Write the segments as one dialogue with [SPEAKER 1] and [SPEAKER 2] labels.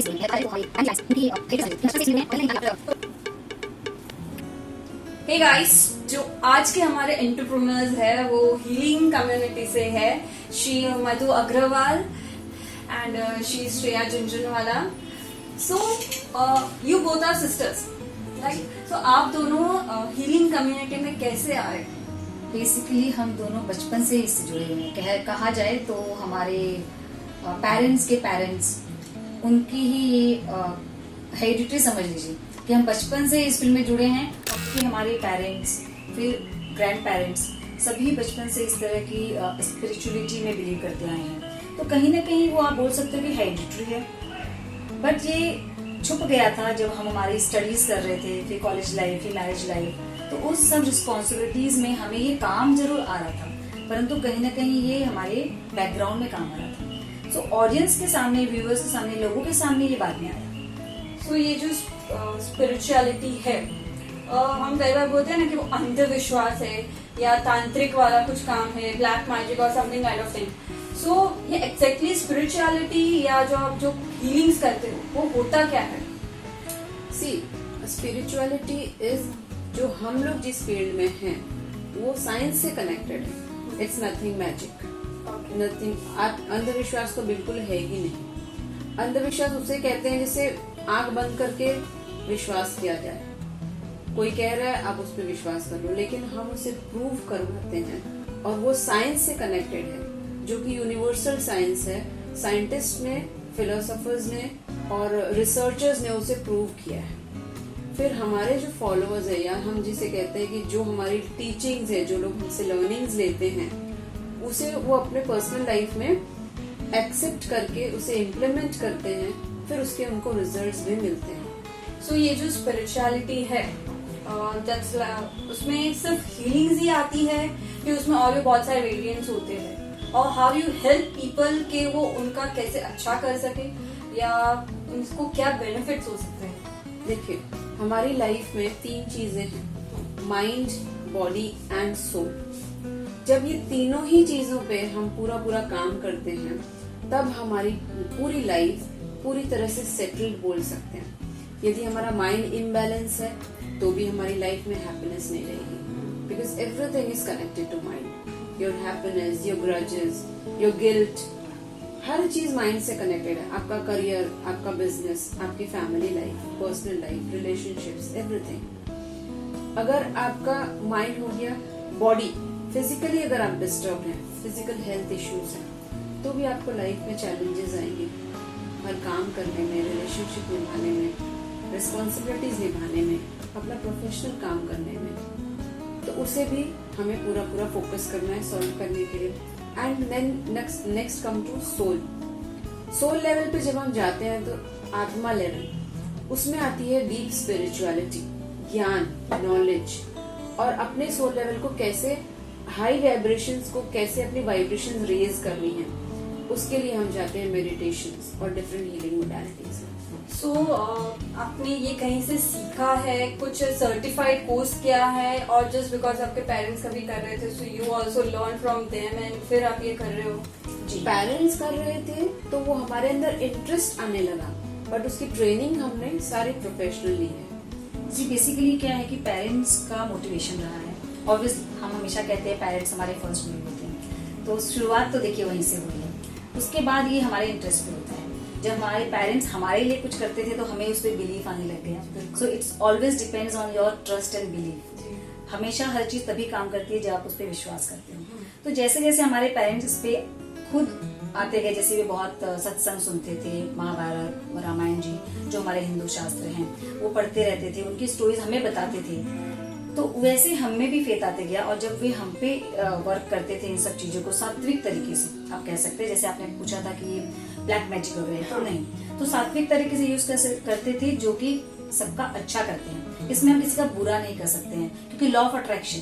[SPEAKER 1] Hey guys, जो आज के हमारे एंटरप्रेन्योर्स है वो हीलिंग कम्युनिटी से है। She Madhu Agarwal and she Shreya Jhunjhunwala. So you both are sisters, right? So आप दोनों हीलिंग कम्युनिटी में कैसे आए?
[SPEAKER 2] बेसिकली हम दोनों बचपन से इससे जुड़े हुए हैं। कहा जाए तो हमारे पेरेंट्स के पेरेंट्स, उनकी ही ये हेरिडिटी समझ लीजिए कि हम बचपन से इस फील्ड में जुड़े हैं। और फिर हमारे पेरेंट्स, फिर ग्रैंड पेरेंट्स सभी बचपन से इस तरह की स्पिरिचुअलिटी में बिलीव करते आए हैं। तो कहीं ना कहीं वो आप बोल सकते हो कि हेरिडिटरी है। बट ये छुप गया था जब हम हमारी स्टडीज कर रहे थे, फिर कॉलेज लाइफ, फिर मैरिज लाइफ। तो उस सब रिस्पॉन्सिबिलिटीज में हमें ये काम जरूर आ रहा था, परंतु कहीं ना कहीं ये हमारे बैकग्राउंड में काम आ रहा था। सो ऑडियंस के सामने, व्यूअर्स के सामने, लोगों के सामने ये बात नहीं आया।
[SPEAKER 1] सो ये जो स्पिरिचुअलिटी है, हम कई बार बोलते हैं ना कि वो अंधविश्वास है या तांत्रिक वाला कुछ काम है, ब्लैक मैजिक और समथिंग काइंड ऑफ थिंग। सो ये एक्जैक्टली स्पिरिचुअलिटी या जो आप जो हीलिंग्स करते हो वो होता क्या है?
[SPEAKER 3] सी स्पिरिचुअलिटी इज, जो हम लोग जिस फील्ड में हैं वो साइंस से कनेक्टेड है। It's nothing magic, nothing. अंधविश्वास तो बिल्कुल है ही नहीं। अंधविश्वास उसे कहते हैं जिसे आंख बंद करके विश्वास किया जाए। कोई कह रहा है आप उस पर विश्वास कर लो, लेकिन हम उसे प्रूव करवाते हैं और वो साइंस से कनेक्टेड है, जो कि यूनिवर्सल साइंस है। साइंटिस्ट ने, फिलोसोफर्स ने और रिसर्चर्स ने उसे प्रूव किया है। फिर हमारे जो फॉलोअर्स है, या हम जिसे कहते हैं कि जो हमारी टीचिंग्स है, जो लोग हमसे लर्निंग्स लेते हैं, उसे वो अपने पर्सनल लाइफ में एक्सेप्ट करके उसे इम्प्लीमेंट करते हैं, फिर उसके उनको रिजल्ट्स भी मिलते हैं।
[SPEAKER 1] सो ये जो स्पिरिचुअलिटी है, उसमें सिर्फ हीलिंग्स ही आती है कि उसमें और भी बहुत सारे वेरिएंट्स होते हैं? और हाउ यू हेल्प पीपल के वो उनका कैसे अच्छा कर सके, या उनको क्या बेनिफिट्स हो सकते हैं?
[SPEAKER 3] देखिए, हमारी लाइफ में 3 चीजें हैं, माइंड, बॉडी एंड सोल। जब ये तीनों ही चीजों पे हम पूरा काम करते हैं, तब हमारी पूरी लाइफ पूरी तरह से सेटल्ड बोल सकते हैं। यदि हमारा माइंड इम्बैलेंस है तो भी हमारी लाइफ में हैप्पीनेस नहीं रहेगी, because everything is connected to mind. Your happiness, your grudges, your guilt, हर चीज माइंड से कनेक्टेड है। आपका करियर, आपका बिजनेस, आपकी family life, personal life, relationships, everything. अगर आपका माइंड हो गया, बॉडी, फिजिकली अगर आप डिस्टर्ब हैं, फिजिकल हेल्थ इश्यूज हैं, तो भी आपको लाइफ में चैलेंजेस आएंगे। हर काम करने में, रिलेशनशिप निभाने में, रिस्पॉन्सिबिलिटीज निभाने में, अपना प्रोफेशनल काम करने में, तो उसे भी हमें पूरा फोकस करना है सॉल्व करने के लिए। And then next come to soul. Soul level पे जब हम जाते हैं तो आत्मा लेवल, उसमें आती है डीप स्पिरिचुअलिटी, ज्ञान, नॉलेज, और अपने सोल लेवल को कैसे, हाई वाइब्रेशंस को कैसे अपनी वाइब्रेशंस रेज करनी है, उसके लिए हम जाते हैं मेडिटेशंस और डिफरेंट हीलिंग मोडालिटीज।
[SPEAKER 1] सो आपने ये कहीं से सीखा है, कुछ सर्टिफाइड कोर्स किया है, और जस्ट बिकॉज आपके पेरेंट्स कभी कर रहे थे, so you also learn from them and फिर आप ये कर रहे हो?
[SPEAKER 3] जी, पेरेंट्स कर रहे थे तो वो हमारे अंदर इंटरेस्ट आने लगा, बट उसकी ट्रेनिंग हमने सारी प्रोफेशनल ली है।
[SPEAKER 2] जी, बेसिकली क्या है कि पेरेंट्स का मोटिवेशन रहा है। ऑब्वियस हम हमेशा कहते हैं पेरेंट्स हमारे फर्स्ट गुरु होते हैं, तो शुरुआत तो देखिए वहीं से हुई है। उसके बाद ये हमारे इंटरेस्ट पे होता है। जब हमारे पेरेंट्स हमारे लिए कुछ करते थे तो हमें उस पर बिलीफ आने लग गया। So it's always depends on your trust and belief. हमेशा हर चीज तभी काम करती है जब आप उस पर विश्वास करते हो। तो जैसे जैसे हमारे पेरेंट्स इस पे खुद आते गए, जैसे वे बहुत सत्संग सुनते थे, महाभारत, रामायण जी जो हमारे हिंदू शास्त्र हैं वो पढ़ते रहते थे, उनकी स्टोरीज हमें बताते थे, तो वैसे हमें भी फेथ आते गया। और जब वे हम पे वर्क करते थे इन सब चीजों को सात्विक तरीके से, आप कह सकते हैं, जैसे आपने पूछा था कि ये ब्लैक मैजिक हो गए, तो नहीं, तो सात्विक तरीके से यूज करते थे, जो कि सबका अच्छा करते हैं। इसमें हम किसी का बुरा नहीं कर सकते हैं, क्योंकि लॉ ऑफ अट्रैक्शन,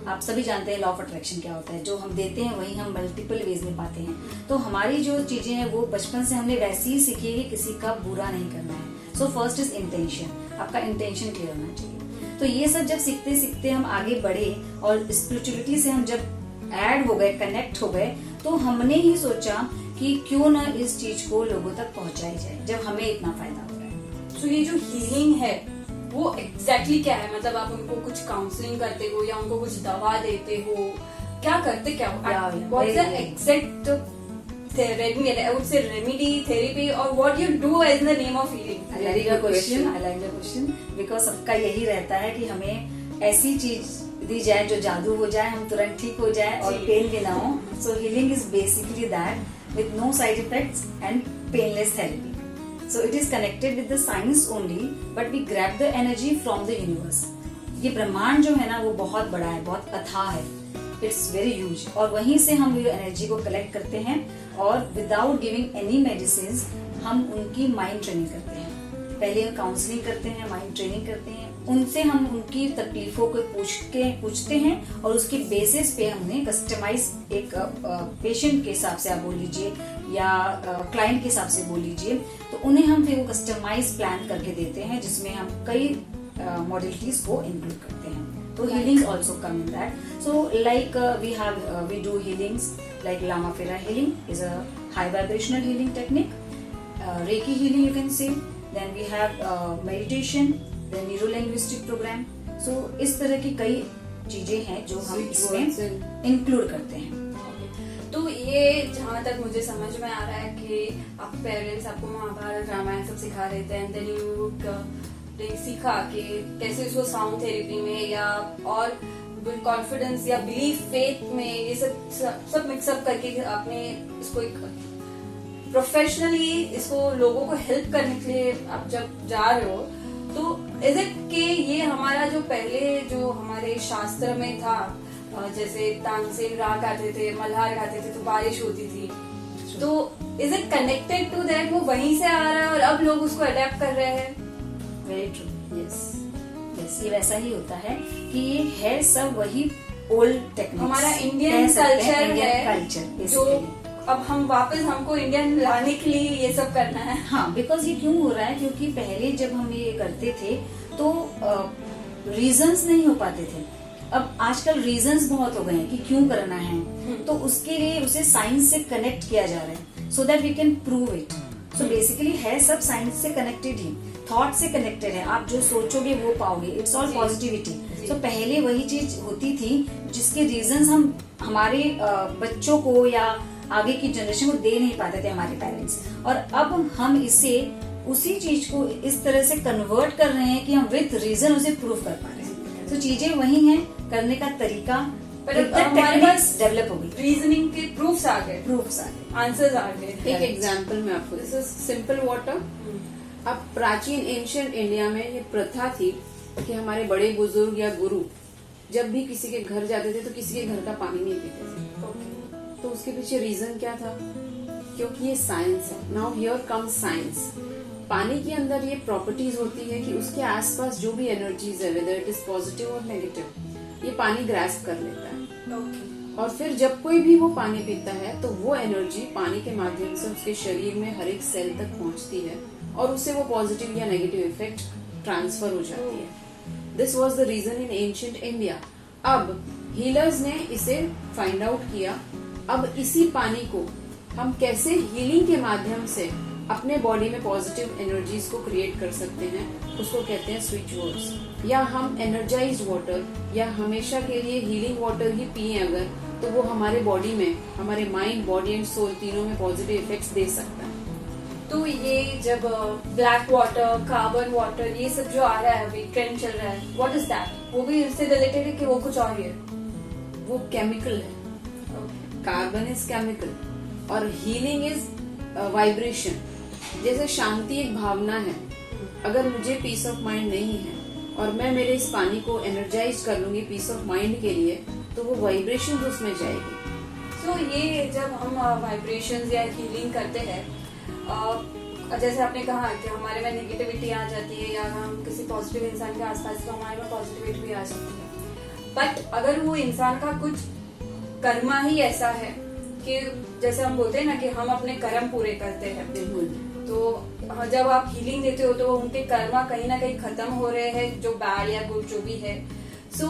[SPEAKER 2] आप सभी जानते हैं लॉ ऑफ अट्रैक्शन क्या होता है। जो हम देते हैं वही हम मल्टीपल वेज में पाते हैं। तो हमारी जो चीजें हैं वो बचपन से हमने वैसी ही सीखी है कि किसी का बुरा नहीं करना है। सो फर्स्ट इज इंटेंशन, आपका इंटेंशन क्लियर होना चाहिए। तो ये सब जब सीखते सीखते हम आगे बढ़े और स्पिरिचुअलिटी से हम जब ऐड हो गए, कनेक्ट हो गए, तो हमने ही सोचा कि क्यों ना इस चीज को लोगों तक पहुंचाई जाए जब हमें इतना फायदा हो रहा है।
[SPEAKER 1] तो ये जो हीलिंग है वो एग्जैक्टली क्या है? मतलब आप उनको कुछ काउंसलिंग करते हो या उनको कुछ दवा देते हो, क्या करते क्या हो? What is the exact remedy, therapy, और what you do as the name of healing?
[SPEAKER 2] I like the question because सबका यही रहता है कि हमें ऐसी चीज दी जाए जो जादू हो जाए, हम तुरंत ठीक हो जाए और पेन भी ना हो। So healing is basically that with no side effects and painless therapy. So it is connected with the science only, but we grab the energy from the universe. ये ब्रह्मांड जो है ना वो बहुत बड़ा है, बहुत अथाह है, इट्स वेरी ह्यूज, और वहीं से हम ये एनर्जी को कलेक्ट करते हैं और विदाउट गिविंग एनी मेडिसिन हम उनकी माइंड ट्रेनिंग करते हैं। पहले हम काउंसलिंग करते हैं, माइंड ट्रेनिंग करते हैं, उनसे हम उनकी तकलीफों को पूछते हैं और उसके बेसिस पे हमने कस्टमाइज एक पेशेंट के हिसाब से आप बोल लीजिए या क्लाइंट के हिसाब से बोल लीजिए, तो उन्हें हम फिर वो कस्टमाइज प्लान करके देते हैं जिसमें हम कई मॉडलिटीज को इंक्लूड करते हैं। तो healings also come in that. So like we do healings like Lama Fera healing is a high vibrational healing technique, reiki healing you can say, then we have meditation, then neuro linguistic program. So इस तरह की कई चीजें हैं जो हम इसमें include करते हैं।
[SPEAKER 1] तो ये जहाँ तक मुझे समझ में आ रहा है कि आप पेरेंट्स आपको महाभारत रामायण सब सिखा रहे थे, एंड देन यू सीखा कि कैसे उसको साउंड थेरेपी में या और कॉन्फिडेंस या बिलीफ फेथ में ये सब मिक्सअप करके आपने इसको एक प्रोफेशनली इसको लोगों को हेल्प करने के लिए आप जब जा रहे हो, तो इज इट कि ये हमारा जो पहले जो हमारे शास्त्र में था, जैसे तानसेन राग गाते थे, मल्हार गाते थे तो बारिश होती थी, तो is it connected to that? वो वहीं से आ रहा है और अब लोग उसको अडेप्ट कर रहे हैं?
[SPEAKER 2] वेरी ट्रू, यस, ये वैसा ही होता है कि ये है सब वही ओल्ड टेक्निक्स,
[SPEAKER 1] हमारा इंडियन कल्चर है
[SPEAKER 2] कल्चर
[SPEAKER 1] जो अब हम वापस हमको इंडियन लाने के लिए ये सब करना है।
[SPEAKER 2] हाँ, बिकॉज ये क्यों हो रहा है, क्योंकि पहले जब हम ये करते थे तो रीजंस नहीं हो पाते थे। अब आजकल रीजंस बहुत हो गए हैं कि क्यों करना है, तो उसके लिए उसे साइंस से कनेक्ट किया जा रहा है so that we can prove it. So basically है सब साइंस से कनेक्टेड ही, थॉट से कनेक्टेड है, आप जो सोचोगे वो पाओगे, इट्स ऑल पॉजिटिविटी। तो पहले वही चीज होती थी जिसके रीजंस हम हमारे बच्चों को या आगे की जनरेशन को दे नहीं पाते थे हमारे पेरेंट्स, और अब हम इसे उसी चीज को इस तरह से कन्वर्ट कर रहे हैं कि हम विद रीजन उसे प्रूव कर पा रहे हैं। तो चीजें वही हैं, करने का तरीका
[SPEAKER 1] पर हमारे पास
[SPEAKER 2] डेवलप हो गई,
[SPEAKER 1] रीजनिंग के प्रूफ्स आ गए, आंसर्स आ गए।
[SPEAKER 3] एक एग्जाम्पल में आपको, दिस इज सिंपल वाटर। अब प्राचीन एंशियंट इंडिया में ये प्रथा थी कि हमारे बड़े बुजुर्ग या गुरु जब भी किसी के घर जाते थे तो किसी के घर का पानी नहीं पीते थे। तो उसके पीछे रीजन क्या था? क्योंकि ये साइंस है। Now here come science. पानी के अंदर ये प्रॉपर्टीज होती है कि उसके आसपास जो भी एनर्जीज है, वेदर इट इज पॉजिटिव और नेगेटिव, ये पानी ग्रास्प कर लेता है। और फिर जब कोई भी वो पानी पीता है तो वो एनर्जी पानी के माध्यम से उसके शरीर में हर एक सेल तक पहुंचती है और उससे वो पॉजिटिव या नेगेटिव इफेक्ट ट्रांसफर हो जाती है। This was the reason in ancient India. अब हीलर्स ने इसे फाइंड आउट किया। अब इसी पानी को हम कैसे हीलिंग के माध्यम से अपने बॉडी में पॉजिटिव एनर्जीज को क्रिएट कर सकते हैं, उसको कहते हैं स्विच वर्ड्स। या हम एनर्जाइज्ड वाटर या हमेशा के लिए हीलिंग वाटर ही पिए अगर, तो वो हमारे बॉडी में, हमारे माइंड, बॉडी एंड सोल तीनों में पॉजिटिव इफेक्ट्स दे सकता है।
[SPEAKER 1] तो ये जब ब्लैक वाटर, कार्बन वाटर, ये सब जो आ रहा है, अभी ट्रेंड चल रहा है, व्हाट इज दैट? वो भी इससे रिलेटेड है कि वो कुछ और ही है?
[SPEAKER 3] वो केमिकल है। कार्बन इज केमिकल और हीलिंग इज वाइब्रेशन। जैसे शांति एक भावना है, अगर मुझे पीस ऑफ माइंड नहीं है और मैं मेरे इस पानी को एनर्जाइज कर लूंगी पीस ऑफ माइंड के लिए, तो वो वाइब्रेशन उसमें जाएगी।
[SPEAKER 1] तो ये जब हम वाइब्रेशंस या हीलिंग करते हैं, जैसे आपने कहा कि हमारे में नेगेटिविटी आ जाती है या हम किसी पॉजिटिव इंसान के आसपास, तो हमारे में पॉजिटिविटी भी आ सकती है। बट अगर वो इंसान का कुछ कर्मा ही ऐसा है कि जैसे हम बोलते हैं ना कि हम अपने कर्म पूरे करते हैं, तो जब आप हीलिंग देते हो तो उनके कर्मा कहीं ना कहीं खत्म हो रहे हैं, जो बैड या गुड जो भी है। सो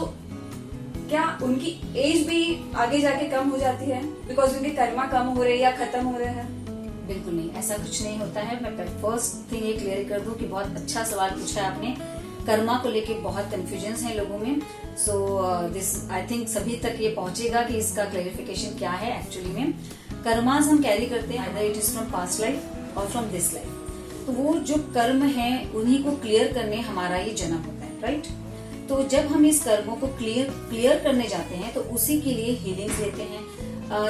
[SPEAKER 1] क्या उनकी एज भी आगे जाके कम हो जाती है बिकॉज उनके कर्मा कम हो रहे हैं या खत्म हो रहे हैं?
[SPEAKER 2] बिल्कुल नहीं, ऐसा कुछ नहीं होता है। मैं फर्स्ट थिंग ये क्लियर कर दूं कि बहुत अच्छा सवाल पूछा है आपने। कर्मा को लेके बहुत कंफ्यूजन है लोगों में, सो दिस आई थिंक सभी तक ये पहुंचेगा कि इसका क्लेरिफिकेशन क्या है। एक्चुअली में कर्मास हम कैरी करते हैं, either it is from past life और फ्रॉम दिस लाइफ। तो वो जो कर्म है उन्हीं को क्लियर करने हमारा ये जन्म होता है, राइट। तो जब हम इस कर्मों को क्लियर करने जाते हैं तो उसी के लिए हीलिंग्स लेते हैं।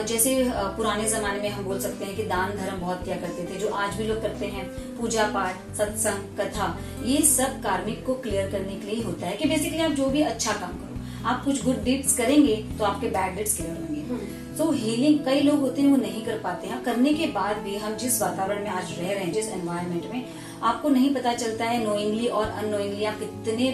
[SPEAKER 2] जैसे पुराने जमाने में हम बोल सकते हैं कि दान धर्म बहुत किया करते थे, जो आज भी लोग करते हैं। पूजा पाठ, सत्संग, कथा, ये सब कार्मिक को क्लियर करने के लिए होता है कि बेसिकली आप जो भी अच्छा काम करो, आप कुछ गुड डीड्स करेंगे तो आपके बैड डीड्स क्लियर होंगे। तो हीलिंग कई लोग होते हैं वो नहीं कर पाते हैं। करने के बाद भी हम जिस वातावरण में आज रह रहे हैं, जिस एनवायरनमेंट में, आपको नहीं पता चलता है नोइंगली और अननोइंगली आप कितने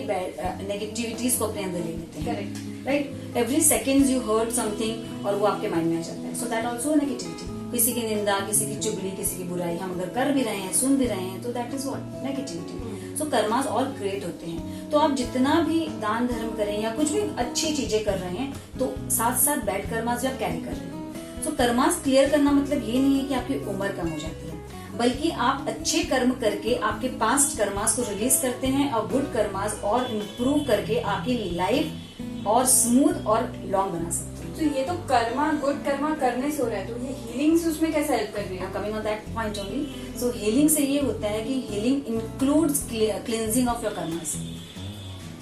[SPEAKER 2] नेगेटिविटीज को अपने अंदर ले लेते हैं।
[SPEAKER 1] Correct,
[SPEAKER 2] right. Every second you heard something और वो आपके माइंड में आ जाता है। So that also negativity. किसी की निंदा, किसी की चुगली, किसी की बुराई हम अगर कर भी रहे हैं, सुन भी रहे हैं, तो that is what negativity. So karmas all create होते हैं। तो आप जितना भी दान धर्म करें या कुछ भी अच्छी चीजें कर रहे हैं, तो साथ साथ बैड कर्मास भी आप कैरी कर रहे हैं। सो कर्मास क्लियर करना मतलब ये नहीं है कि आपकी उम्र कम हो जाती है, बल्कि आप अच्छे कर्म करके आपके पास्ट कर्मास को रिलीज करते हैं और गुड कर्मास और इम्प्रूव करके आपकी लाइफ और स्मूथ और लॉन्ग बना सकते हैं।
[SPEAKER 1] तो ये तो कर्मा, गुड कर्मा करने से हो रहा है, तो ये हीलिंग से उसमें कैसे हेल्प कर रही है?
[SPEAKER 2] Coming on that point only. So healing से ये होता है कि healing includes cleansing of your karmas.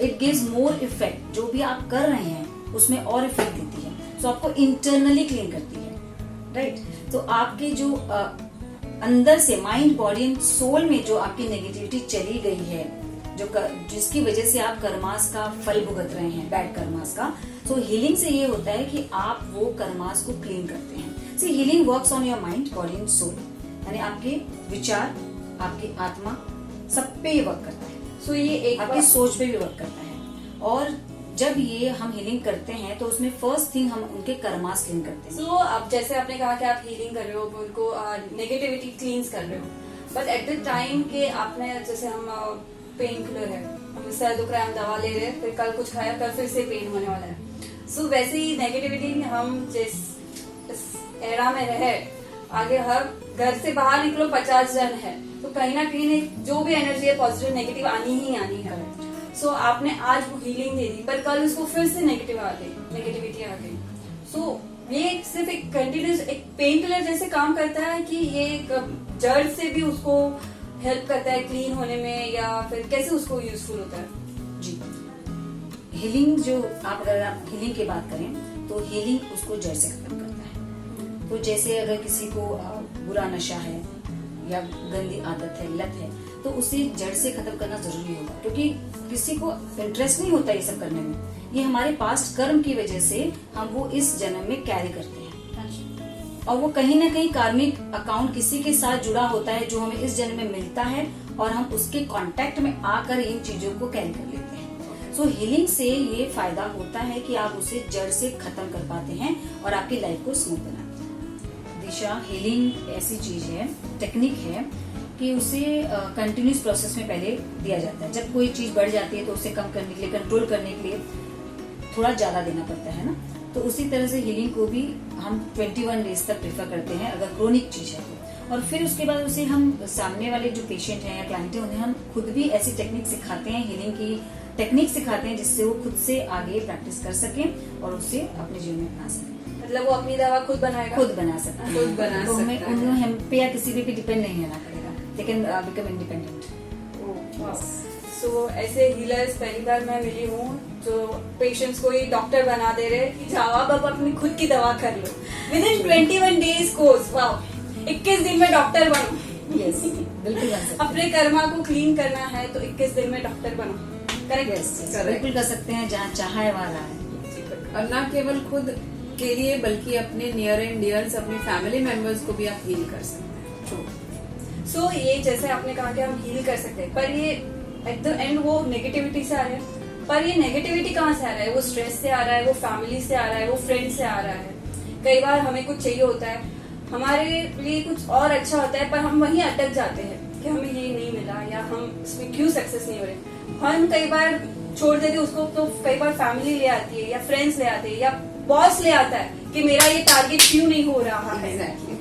[SPEAKER 2] It gives more effect. जो भी आप कर रहे हैं उसमें और इफेक्ट देती है। सो आपको इंटरनली क्लीन करती है, राइट। तो आपके जो अंदर से माइंड, बॉडी एंड सोल में जो आपकी नेगेटिविटी चली गई है, जिसकी वजह से आप कर्मास का फल भुगत रहे हैं, बैड कर्मास का, तो हीलिंग से ये होता है कि आप वो कर्मास को क्लीन करते हैं। See healing works on your mind, body and soul, यानी आपके विचार, आपकी आत्मा, सब पे ये वर्क करता है।
[SPEAKER 1] सो ये एक
[SPEAKER 2] आपकी सोच पे भी वर्क करता है। और जब ये हम हीलिंग करते हैं तो उसमें फर्स्ट थिंग हम उनके कर्मास क्लीन करते हैं।
[SPEAKER 1] सो अब जैसे आपने कहा कि आप हीलिंग कर रहे हो, उनको नेगेटिविटी क्लींस कर रहे हो, बट एट द टाइम के आपने, जैसे हम पेन किलर है, हम सर दुख रहा है, हम दवा ले रहे हैं, फिर कल कुछ खाया, कल फिर से पेन होने वाला है। सो वैसे ही नेगेटिविटी हम जिस इस एरा में रहे, आगे हर घर से बाहर निकलो 50 जन है, तो कहीं ना कहीं जो भी एनर्जी है पॉजिटिव नेगेटिव आनी ही आनी है। सो आपने आज वो हीलिंग दे दी, पर कल उसको फिर से नेगेटिविटी आ गई। सो ये सिर्फ एक कंटिन्यूस एक पेन किलर जैसे काम करता है कि ये एक जड़ से भी उसको हेल्प करता है क्लीन होने में, या फिर कैसे उसको यूजफुल होता है?
[SPEAKER 2] जी, हीलिंग जो अगर आप हीलिंग की बात करें तो हीलिंग उसको जड़ से खत्म करता है। तो जैसे अगर किसी को बुरा नशा है या गंदी आदत है, लत है, तो उसे जड़ से खत्म करना जरूरी होगा, क्योंकि किसी को इंटरेस्ट नहीं होता ये सब करने में। ये हमारे पास्ट कर्म की वजह से हम वो इस जन्म में कैरी करते हैं, और वो कहीं ना कहीं कार्मिक अकाउंट किसी के साथ जुड़ा होता है जो हमें इस जन्म में मिलता है, और हम उसके कांटेक्ट में आकर इन चीजों को कैरी कर लेते हैं। सो हीलिंग से ये फायदा होता है कि आप उसे जड़ से खत्म कर पाते हैं और आपकी लाइफ को स्मूथ बनाते हैं। दिशा, हीलिंग ऐसी चीज है, टेक्निक है कि उसे कंटिन्यूस प्रोसेस में पहले दिया जाता है। जब कोई चीज बढ़ जाती है तो उसे कम करने के लिए, कंट्रोल करने के लिए थोड़ा ज्यादा देना पड़ता है ना। तो उसी तरह से हीलिंग को भी हम 21 डेज तक प्रेफर करते हैं अगर क्रोनिक चीज है तो। और फिर उसके बाद उसे हम सामने वाले जो पेशेंट हैं या क्लाइंट हैं, उन्हें हम खुद भी ऐसी टेक्निक सिखाते हैं, हीलिंग की टेक्निक सिखाते हैं, जिससे वो खुद से आगे प्रैक्टिस कर सकें और उसे अपने जीवन में अपना सकें।
[SPEAKER 1] मतलब वो अपनी दवा खुद बनाएगा,
[SPEAKER 2] खुद बना सकते हैं,
[SPEAKER 3] खुद बना
[SPEAKER 2] तो हमें
[SPEAKER 3] सकता है।
[SPEAKER 2] उन्हें हम पे या किसी पे भी डिपेंड नहीं रहना पड़ेगा, दे कैन बिकम इंडिपेंडेंट।
[SPEAKER 1] सो ऐसे हीलर्स पहली बार मैं मिली हूँ जो पेशेंट्स को ही डॉक्टर बना दे रहे कि जाओ आप अपनी खुद की दवा कर लो within 21 days course. Wow, 21 दिन में डॉक्टर बनो।
[SPEAKER 2] यस, बिल्कुल बन सकते हैं।
[SPEAKER 1] अपने कर्मा को क्लीन करना है तो 21 दिन में डॉक्टर बनो। करेक्ट?
[SPEAKER 2] Yes, बिल्कुल कर सकते हैं, जहाँ चाहा है वहाँ है।
[SPEAKER 3] और ना केवल खुद के लिए बल्कि अपने नियर एंड डियर्स, अपने फैमिली मेंबर्स को भी आप हील कर सकते हैं।
[SPEAKER 1] सो ये जैसे आपने कहा कि हम हील कर सकते हैं, पर ये एट द एंड वो नेगेटिविटी से आ रहा है। पर ये नेगेटिविटी कहाँ से आ रहा है? वो स्ट्रेस से आ रहा है, वो फैमिली से आ रहा है, वो फ्रेंड से आ रहा है। कई बार हमें कुछ चाहिए होता है, हमारे लिए कुछ और अच्छा होता है, पर हम वहीं अटक जाते हैं कि हमें ये नहीं मिला या हम इसमें क्यों सक्सेस नहीं हो रहे। हम कई बार छोड़ देते उसको, तो कई बार फैमिली ले आती है या फ्रेंड्स ले आते हैं या बॉस ले आता है कि मेरा ये टारगेट क्यों नहीं हो रहा है।
[SPEAKER 3] Exactly.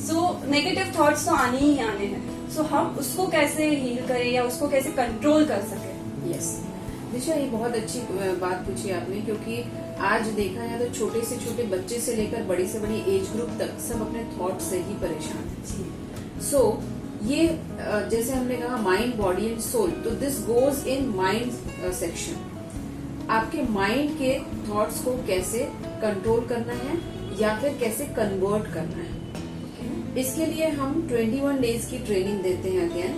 [SPEAKER 1] सो नेगेटिव थॉट्स तो आने ही आने हैं, सो हम उसको कैसे हील करें या उसको कैसे कंट्रोल कर सकें।
[SPEAKER 3] यस दिशा, ये बहुत अच्छी बात पूछी आपने, क्योंकि आज देखा जाए तो छोटे से छोटे बच्चे से लेकर बड़ी से बड़ी एज ग्रुप तक सब अपने थॉट से ही परेशान है। सो ये जैसे हमने कहा माइंड, बॉडी एंड सोल, तो this goes in mind section. आपके माइंड के थॉट्स को कैसे कंट्रोल करना है या फिर कैसे कन्वर्ट करना है, इसके लिए हम 21 डेज की ट्रेनिंग देते हैं अगेन,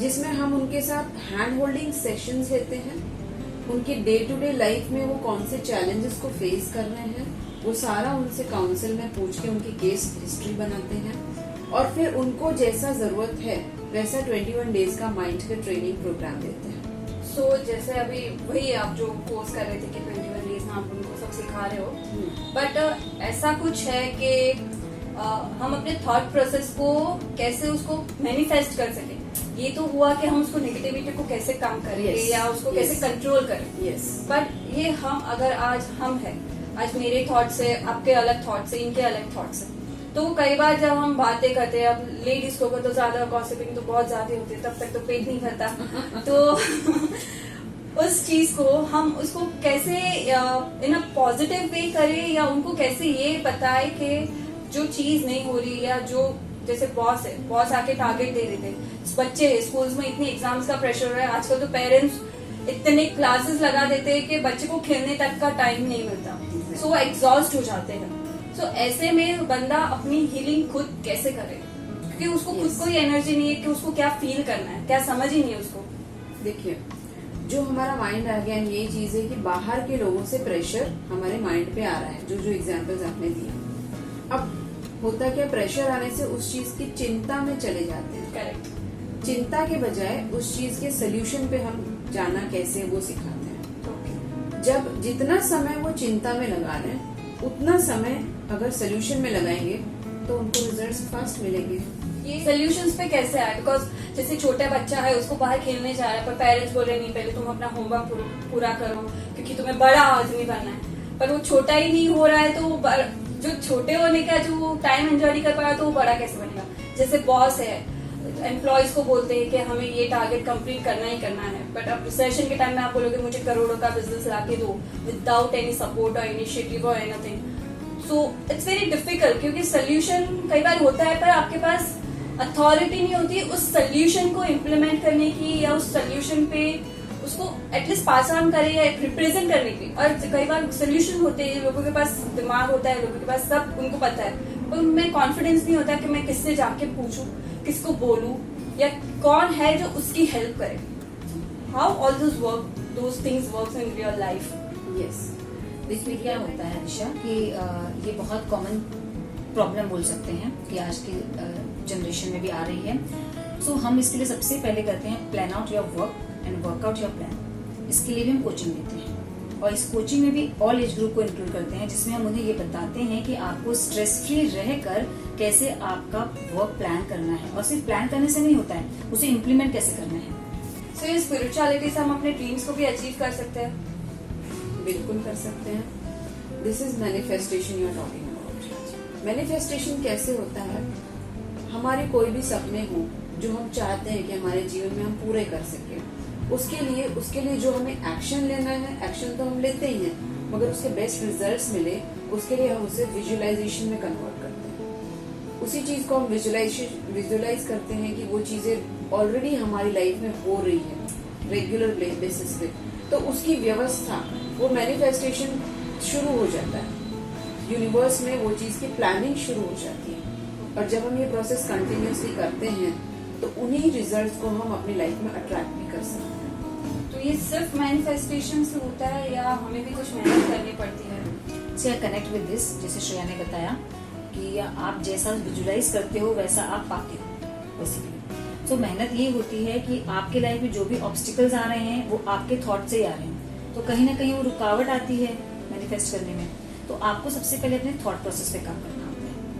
[SPEAKER 3] जिसमें हम उनके साथ हैंड होल्डिंग सेशंस लेते हैं। उनके डे टू डे लाइफ में वो कौन से चैलेंजेस को फेस कर रहे हैं, वो सारा उनसे काउंसिल में पूछ के उनकी केस हिस्ट्री बनाते हैं और फिर उनको जैसा जरूरत है वैसा 21 डेज का माइंड का ट्रेनिंग प्रोग्राम देते हैं।
[SPEAKER 1] सो जैसे अभी वही आप जो कोर्स कर रहे थे कि 21 डेज में आप उनको सब सिखा रहे हो, बट ऐसा कुछ है कि हम अपने थॉट प्रोसेस को कैसे उसको मैनिफेस्ट कर सके। ये तो हुआ कि हम उसको नेगेटिविटी को कैसे कम करें
[SPEAKER 3] Yes.
[SPEAKER 1] या उसको कैसे
[SPEAKER 3] Yes.
[SPEAKER 1] कंट्रोल करें।
[SPEAKER 3] यस
[SPEAKER 1] बट ये हम अगर आज हम है, आज मेरे थॉट्स है, आपके अलग थॉट्स है, इनके अलग थॉट्स है, तो कई बार जब हम बातें करते हैं, अब लेडीज को तो ज्यादा गॉसिपिंग तो बहुत ज्यादा होती है, तब तक तो पेट नहीं भरता तो उस चीज को हम उसको कैसे इन अ पॉजिटिव वे करें या उनको कैसे ये बताए कि जो चीज नहीं हो रही या जो जैसे बॉस है, बॉस आके टारगेट दे देते, बच्चे स्कूल्स में इतने एग्जाम्स का प्रेशर है, आजकल तो पेरेंट्स इतने क्लासेस लगा देते हैं कि बच्चे को खेलने तक का टाइम नहीं मिलता, सो वो एग्जॉस्ट हो जाते हैं। सो ऐसे में बंदा अपनी हीलिंग खुद कैसे करे, क्योंकि उसको खुद को ही एनर्जी नहीं है कि उसको क्या फील करना है, क्या समझ ही नहीं है उसको।
[SPEAKER 3] देखिए, जो हमारा माइंड अगेन ये चीज है कि बाहर के लोगों से प्रेशर हमारे माइंड पे आ रहा है, जो जो एग्जांपल्स आपने दिए। अब होता क्या, प्रेशर आने से उस चीज की चिंता में चले जाते हैं।
[SPEAKER 1] करेक्ट।
[SPEAKER 3] चिंता के बजाय उस चीज के सोल्यूशन पे हम जाना कैसे वो सिखाते हैं। जब जितना समय वो चिंता में लगा रहे हैं उतना समय अगर सोल्यूशन में लगाएंगे तो उनको रिजल्ट्स फास्ट मिलेंगे।
[SPEAKER 1] ये सोल्यूशंस पे कैसे आए, बिकॉज जैसे छोटा बच्चा है उसको बाहर खेलने जा रहा है, पर पेरेंट्स बोल रहे नहीं पहले तुम अपना होमवर्क पूरा करो क्योंकि तुम्हें बड़ा आदमी बनना है, पर वो छोटा ही नहीं हो रहा है, तो जो छोटे होने का जो टाइम एंजॉय नहीं कर पा रहा तो वो बड़ा कैसे बनेगा। जैसे बॉस है, एम्प्लॉयज को बोलते हैं कि हमें ये टारगेट कंप्लीट करना ही करना है, बट अब रिसेशन के टाइम में आप बोलोगे मुझे करोड़ों का बिजनेस लाके दो विदाउट एनी सपोर्ट और इनिशिएटिव और anything, so it's very difficult, क्योंकि सोल्यूशन कई बार होता है पर आपके पास अथॉरिटी नहीं होती उस सोल्यूशन को इम्प्लीमेंट करने की या उस सोल्यूशन पे उसको एटलीस्ट पास ऑन करे या रिप्रेजेंट करने की। और कई बार सोल्यूशन होते हैं, लोगों के पास दिमाग होता है, लोगों के पास सब उनको पता है, पर उनमें कॉन्फिडेंस नहीं होता कि मैं किससे जाके पूछूं, किसको बोलूं या कौन है जो उसकी हेल्प करे। How all those things works in real life.
[SPEAKER 3] Yes,
[SPEAKER 2] देखिए क्या होता है दिशा कि ये बहुत कॉमन प्रॉब्लम बोल सकते हैं कि आज की जनरेशन में भी आ रही है। सो हम इसके लिए सबसे पहले करते हैं plan out your work and work out your plan. इसके लिए भी हम कोचिंग देते हैं और इस कोचिंग में भी ऑल एज ग्रुप को इंक्लूड करते हैं, जिसमें हम उन्हें ये बताते हैं कि आपको स्ट्रेस फ्री रहकर कैसे आपका वर्क प्लान करना है, और सिर्फ प्लान करने से नहीं होता है, उसे इम्प्लीमेंट कैसे करना है।
[SPEAKER 1] सो ये स्पिरिचुअलिटी से हम अपने ड्रीम्स को भी अचीव कर सकते हैं।
[SPEAKER 3] बिल्कुल कर सकते हैं। This is manifestation you are talking about. Manifestation कैसे होता है, हमारे कोई भी सपने हो जो हम चाहते हैं कि हमारे जीवन में हम पूरे कर सकें, उसके लिए जो हमें एक्शन लेना है, एक्शन तो हम लेते ही हैं, मगर उसके बेस्ट रिजल्ट्स मिले उसके लिए हम उसे विजुअलाइजेशन में कन्वर्ट करते हैं। उसी चीज को हम विजुअलाइज करते हैं कि वो चीजें ऑलरेडी हमारी लाइफ में हो रही है रेगुलर बेसिस पे, तो उसकी व्यवस्था वो मैनिफेस्टेशन शुरू हो जाता है। यूनिवर्स में वो चीज की प्लानिंग शुरू हो जाती है, और जब हम ये प्रोसेस कंटिन्यूसली करते हैं तो उन्हीं रिजल्ट्स को हम अपनी लाइफ में अट्रैक्ट भी कर सकते हैं।
[SPEAKER 1] तो ये सिर्फ मैनिफेस्टेशन से होता है या हमें भी कुछ मेहनत करनी पड़ती है?
[SPEAKER 2] से कनेक्ट विद दिस, जैसे श्रेया ने बताया कि आप जैसा विजुलाइज करते हो वैसा आप पाते हो बेसिकली। तो मेहनत ये होती है कि आपके लाइफ में जो भी ऑब्स्टिकल्स आ रहे हैं वो आपके थॉट से ही आ रहे हैं, तो कहीं ना कहीं वो रुकावट आती है मैनिफेस्ट करने में, तो आपको सबसे पहले अपने थॉट प्रोसेस पे काम करना होता है।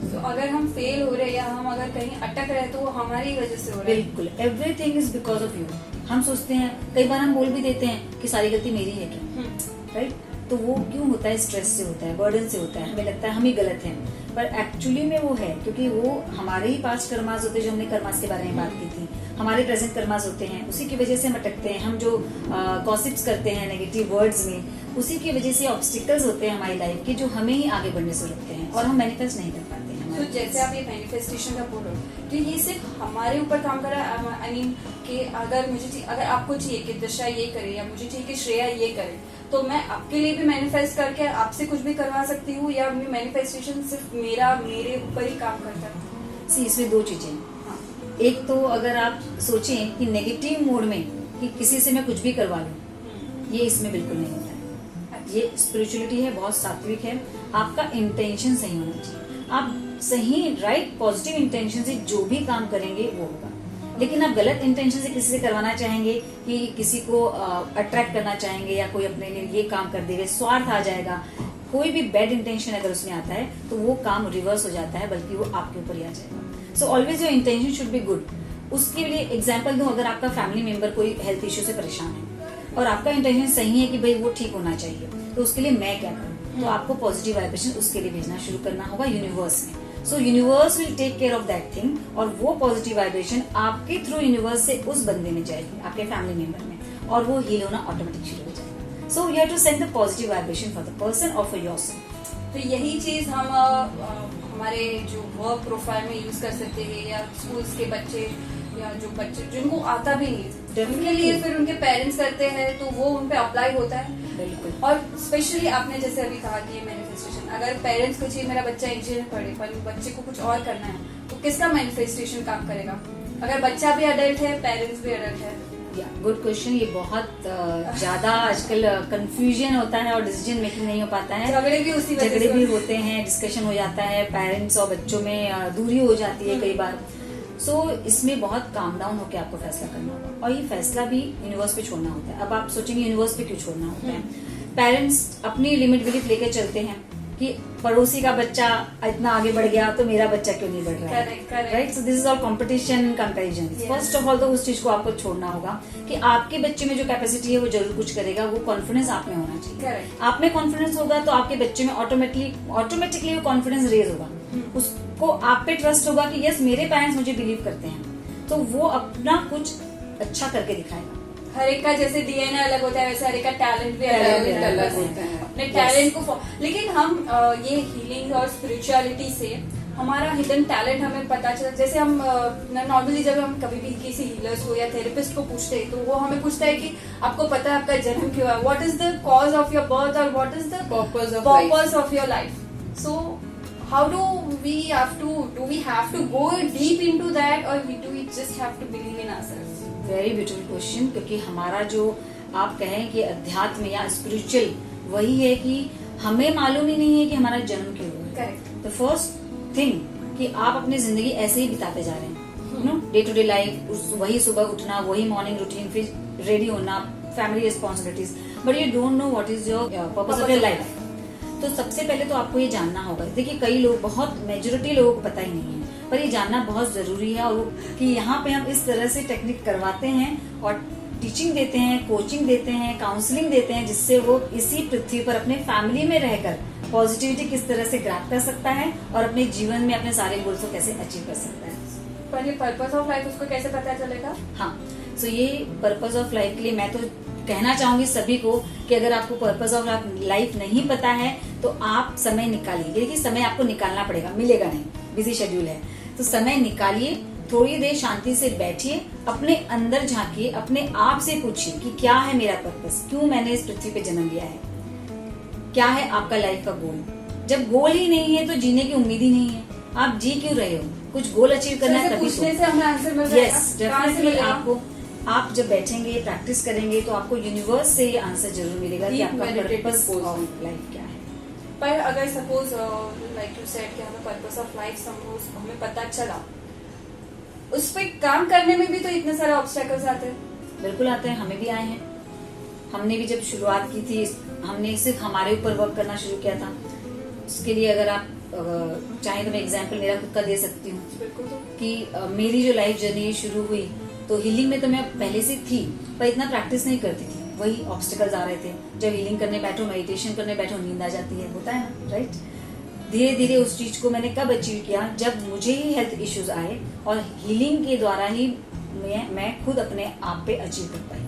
[SPEAKER 1] तो अगर हम फेल हो रहे हैं या हम अगर कहीं अटक रहे हैं तो वो हमारी वजह से हो रहा है।
[SPEAKER 2] बिल्कुल, everything is because of you. हम सोचते हैं, कई बार हम बोल भी देते हैं कि सारी गलती मेरी है क्या, राइट? तो वो क्यों होता है? स्ट्रेस से होता है, बर्डन से होता है, हमें लगता है हम ही गलत हैं। पर एक्चुअली में वो है, क्योंकि वो हमारे ही पास्ट कर्मास होते हैं, जो हमने कर्मास के बारे में बात की थी, हमारे प्रेजेंट कर्मास होते हैं, उसी की वजह से हम अटकते हैं। हम जो गॉसिप्स करते हैं नेगेटिव वर्ड्स में, उसी की वजह से ऑब्स्टिकल्स होते हैं हमारी लाइफ के, जो हमें ही आगे बढ़ने से रोकते हैं और हम मैनिफेस्ट नहीं कर पाते हैं।
[SPEAKER 1] तो जैसे आप ये मैनिफेस्टेशन का बोल रहे हो, तो ये सिर्फ हमारे ऊपर काम कर रहा है। आई मीन कि अगर आपको चाहिए कि दशा ये करे, या मुझे चाहिए कि श्रेया ये करे, तो मैं आपके लिए भी मैनिफेस्ट करके आपसे कुछ भी करवा सकती हूँ, या मैनिफेस्टेशन सिर्फ मेरे ऊपर ही काम करता है?
[SPEAKER 2] सी इसमें दो चीजें हैं।
[SPEAKER 1] हाँ।
[SPEAKER 2] एक तो अगर आप सोचें कि नेगेटिव मोड में कि किसी से मैं कुछ भी करवा लूं, ये इसमें बिल्कुल नहीं होता है। ये स्पिरिचुअलिटी है, बहुत सात्विक है। आपका इंटेंशन सही होना चाहिए। आप सही राइट पॉजिटिव इंटेंशन से जो भी काम करेंगे वो होगा। लेकिन आप गलत इंटेंशन से किसी से करवाना चाहेंगे, कि किसी को अट्रैक्ट करना चाहेंगे, या कोई अपने लिए ये काम कर देगा, स्वार्थ आ जाएगा, कोई भी बैड इंटेंशन अगर उसमें आता है तो वो काम रिवर्स हो जाता है, बल्कि वो आपके ऊपर ही आ जाएगा। So always your intention should be good. उसके लिए एग्जाम्पल दूं, अगर आपका फैमिली मेंबर कोई हेल्थ इश्यू से परेशान है और आपका इंटेंशन सही है कि भाई वो ठीक होना चाहिए, तो उसके लिए मैं क्या करूं, तो आपको पॉजिटिव वाइब्रेशन उसके लिए भेजना शुरू करना होगा यूनिवर्स में। So universe will take care of that thing, और वो पॉजिटिव वाइब्रेशन आपके थ्रू यूनिवर्स से उस बंदे में जाएगी, आपके फैमिली मेंबर में, और वो हील होना ऑटोमेटिक शुरू हो जाएगा। So you have to send the positive vibration for the person और फॉर योरसेल्फ।
[SPEAKER 1] तो यही चीज हम हमारे जो वर्क प्रोफाइल में यूज कर सकते हैं, या स्कूल्स के बच्चे, या जो बच्चे जिनको आता भी नहीं, उनके लिए फिर उनके पेरेंट्स करते हैं, तो वो उन पे अप्लाई होता है।
[SPEAKER 2] बिल्कुल।
[SPEAKER 1] और स्पेशली आपने जैसे अभी कहा कि ये मैनिफेस्टेशन, अगर पेरेंट्स को चाहिए मेरा बच्चा इंजीनियर पढ़े, पर बच्चे को कुछ और करना है, तो किसका मैनिफेस्टेशन काम करेगा? अगर बच्चा भी अडल्ट है, पेरेंट्स भी अडल्ट है।
[SPEAKER 2] Good question. ये बहुत ज्यादा आजकल कंफ्यूजन होता है और डिसीजन मेकिंग नहीं हो पाता है।
[SPEAKER 1] झगड़े भी उसी वजह से
[SPEAKER 2] झगड़े भी होते हैं, डिस्कशन हो जाता है, पेरेंट्स और बच्चों में दूरी हो जाती है कई बार। सो इसमें बहुत काम डाउन होकर आपको फैसला करना होगा, और ये फैसला भी यूनिवर्स पे छोड़ना होता है। अब आप सोचेंगे यूनिवर्स पे क्यों छोड़ना होता है? पेरेंट्स अपनी लिमिट बिलीफ लेके चलते हैं कि पड़ोसी का बच्चा इतना आगे बढ़ गया तो मेरा बच्चा क्यों नहीं बढ़ रहा है, right? So this is all competition, comparison. First of all तो उस चीज को आपको छोड़ना होगा कि आपके बच्चे में जो कैपेसिटी है वो जरूर कुछ करेगा, वो कॉन्फिडेंस आप में होना चाहिए। आप में कॉन्फिडेंस होगा तो आपके बच्चे में ऑटोमेटिकली वो कॉन्फिडेंस रेज होगा, उसको आप पे ट्रस्ट होगा कि यस मेरे पेरेंट्स मुझे बिलीव करते हैं, तो वो अपना कुछ अच्छा करके दिखाएगा।
[SPEAKER 1] हर एक का जैसे डीएनए अलग होता है, वैसे हर एक का टैलेंट भी अलग होता है। अपने टैलेंट को लेकिन हम ये हीलिंग और स्पिरिचुअलिटी से हमारा हिडन टैलेंट हमें पता चला। जैसे हम नॉर्मली जब हम कभी भी किसी हीलर्स को या थेरेपिस्ट को पूछते हैं, तो वो हमें पूछता है कि आपको पता है आपका जन्म क्यों है, what is the cause of your birth, और what is the purpose of your life. So how do we have to go deep into that, or do we just have to believe in ourselves?
[SPEAKER 2] Very beautiful question, क्योंकि हमारा जो आप कहें कि अध्यात्म या spiritual, वही है कि हमें मालूम ही नहीं है कि हमारा जन्म क्यों हुआ।
[SPEAKER 1] करेक्ट।
[SPEAKER 2] द फर्स्ट थिंग कि आप अपनी जिंदगी ऐसे ही बिताते जा रहे हैं, no day to day life, वही सुबह उठना, वही मॉर्निंग रूटीन, फिर रेडी होना, family responsibilities, but you don't know what is your purpose of your life. तो सबसे पहले तो आपको ये जानना होगा। देखिए कई लोग, बहुत मेजोरिटी लोगों को पता ही नहीं है, पर ये जानना बहुत जरूरी है, और कि यहाँ पे हम इस तरह से टेक्निक करवाते हैं और टीचिंग देते हैं, कोचिंग देते हैं, काउंसलिंग देते हैं, जिससे वो इसी पृथ्वी पर अपने फैमिली में रहकर पॉजिटिविटी किस तरह से ग्रैब कर सकता है और अपने जीवन में अपने सारे गोल्स को कैसे अचीव कर सकता है।
[SPEAKER 1] पर ये पर्पस ऑफ लाइफ उसको कैसे पता चलेगा?
[SPEAKER 2] हाँ, सो ये पर्पस ऑफ लाइफ के लिए मैं तो कहना चाहूंगी सभी को कि अगर आपको पर्पस ऑफ लाइफ नहीं पता है तो आप समय निकालिए। देखिए समय आपको निकालना पड़ेगा, मिलेगा नहीं, बिजी शेड्यूल है, तो समय निकालिए, थोड़ी देर शांति से बैठिए, अपने अंदर झांकिए, अपने आप से पूछिए कि क्या है मेरा पर्पस, क्यों मैंने इस पृथ्वी पे जन्म लिया है, क्या है आपका लाइफ का गोल। जब गोल ही नहीं है तो जीने की उम्मीद ही नहीं है, आप जी क्यों रहे हो? कुछ गोल अचीव करना है तभी
[SPEAKER 1] पूछने से हमें आंसर मिल जाएगा।
[SPEAKER 2] Yes definitely. आपको, आप जब बैठेंगे, प्रैक्टिस करेंगे, तो आपको यूनिवर्स से ये आंसर जरूर मिलेगा कि आपका पर्पस ऑफ लाइफ क्या है।
[SPEAKER 1] पर अगर सपोज लाइक यू सेड कि हमें पर्पस ऑफ लाइफ सपोज हमें पता चला, उस पे काम करने में भी तो इतने सारे ऑब्स्टेकल्स आते हैं।
[SPEAKER 2] बिल्कुल आते हैं, हमें भी आए हैं। हमने भी जब शुरुआत की थी, हमने सिर्फ हमारे ऊपर वर्क करना शुरू किया था। उसके लिए अगर आप चाहे तो मैं एग्जाम्पल मेरा खुद का दे सकती हूँ कि मेरी जो लाइफ जर्नी शुरू हुई, तो हीलिंग में तो मैं पहले से थी, पर इतना प्रैक्टिस नहीं करती थी, वही ऑब्स्टिकल्स आ रहे थे। जब हीलिंग करने बैठो, मेडिटेशन करने बैठो, नींद आ जाती है, होता है ना, राइट? धीरे धीरे उस चीज को मैंने कब अचीव किया, जब मुझे ही हेल्थ इश्यूज आए और हीलिंग के द्वारा ही मैं खुद अपने आप पे अचीव कर पाई।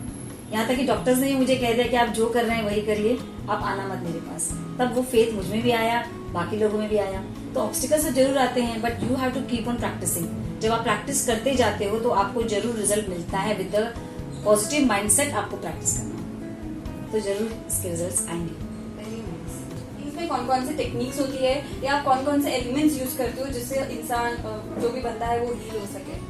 [SPEAKER 2] यहाँ तक कि डॉक्टर्स ने मुझे कह दिया कि आप जो कर रहे हैं वही करिए, आप आना मत मेरे पास। तब वो फेथ मुझ में भी आया, बाकी लोगों में भी आया। तो ऑब्स्टिकल्स तो जरूर आते हैं, but you have to keep on practising. जब आप प्रैक्टिस करते जाते हो तो आपको जरूर रिजल्ट मिलता है। विद द पॉजिटिव माइंडसेट आपको प्रैक्टिस करना होगा, तो जरूर इसके रिजल्ट्स आएंगे।
[SPEAKER 1] इसमें कौन कौन सी टेक्निक्स होती है या कौन कौन से एलिमेंट्स यूज करते हो जिससे इंसान जो भी बनता है वो हील हो सके?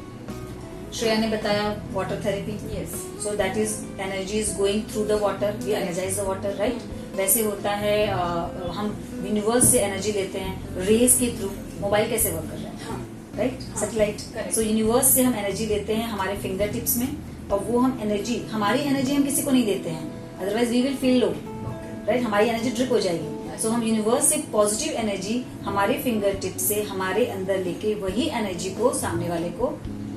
[SPEAKER 2] श्रेया ने बताया water therapy.
[SPEAKER 1] Yes.
[SPEAKER 2] So that is energy is going through the water, we energise the water, right. वैसे होता है हम यूनिवर्स से एनर्जी लेते हैं रेज के थ्रू। मोबाइल कैसे वर्क कर रहा है, राइट, सैटेलाइट। सो यूनिवर्स से हम एनर्जी लेते हैं हमारे फिंगर टिप्स में, और वो हम एनर्जी, हमारी एनर्जी हम किसी को नहीं देते हैं, otherwise we will feel low, right. हमारी एनर्जी ड्रिप हो जाएगी। सो हम यूनिवर्स से पॉजिटिव एनर्जी हमारे फिंगर टिप से हमारे अंदर लेके वही एनर्जी को सामने वाले को